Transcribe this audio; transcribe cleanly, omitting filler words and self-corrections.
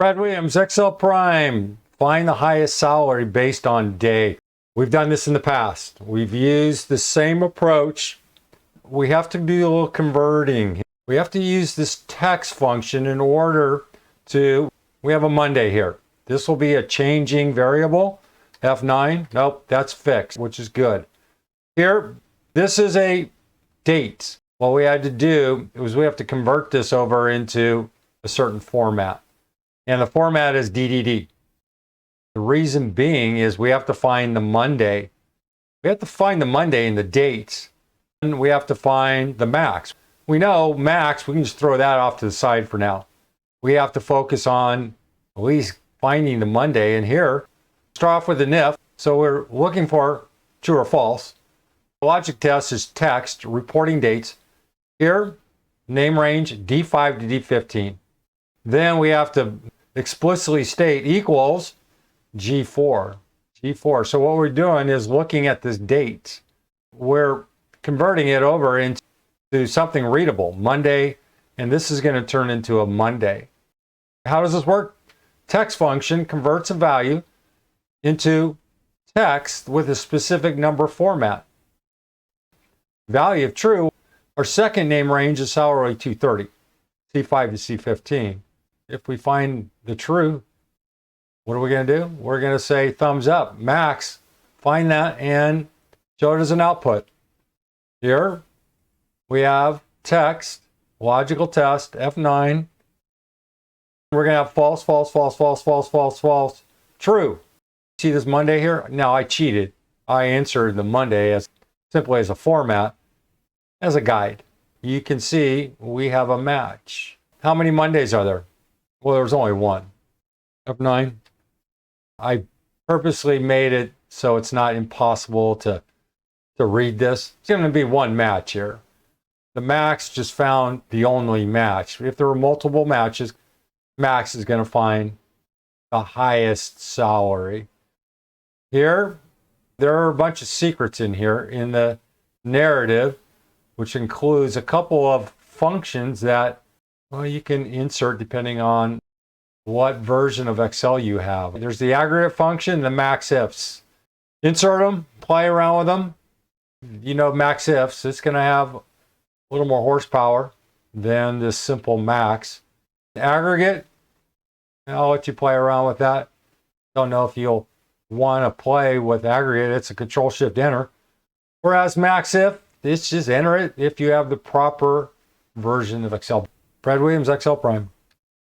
Brad Williams, Excel Prime. Find the highest salary based on day. We've done this in the past. We've used the same approach. We have to do a little converting. We have to use this text function in order to, we have a Monday here. This will be a changing variable. F9, nope, that's fixed, which is good. Here, this is a date. What we had to do was we have to convert this over into a certain format. And the format is DDD. The reason being is we have to find the Monday. We have to find the Monday in the dates. And we have to find the max. We know max, we can just throw that off to the side for now. We have to focus on at least finding the Monday. And here, start off with an if. So we're looking for true or false. The logic test is text, reporting dates. Here, name range D5 to D15. Then we have to explicitly state equals G4. G4. So what we're doing is looking at this date. We're converting it over into something readable, Monday, and this is going to turn into a Monday. How does this work? Text function converts a value into text with a specific number format. Value if true, our second name range is salary 230, C5 to C15. If we find the true, what are we going to do? We're going to say thumbs up, max, find that and show it as an output. Here we have text, logical test, F9. We're going to have false, false, false, false, false, false, false, true. See this Monday here? Now I cheated. I answered the Monday as simply as a format, as a guide. You can see we have a match. How many Mondays are there? Well, there's only one. F9. I purposely made it so it's not impossible to read this. It's going to be one match here. The max just found the only match. If there were multiple matches, max is going to find the highest salary. Here, there are a bunch of secrets in here in the narrative, which includes a couple of functions that, well, you can insert depending on what version of Excel you have. There's the aggregate function, the max ifs. Insert them, play around with them. You know, max ifs, it's going to have a little more horsepower than this simple max. Aggregate, I'll let you play around with that. Don't know if you'll want to play with aggregate. It's a Control-Shift-Enter. Whereas max if, it's just enter it if you have the proper version of Excel. Brad Williams, Excel Prime.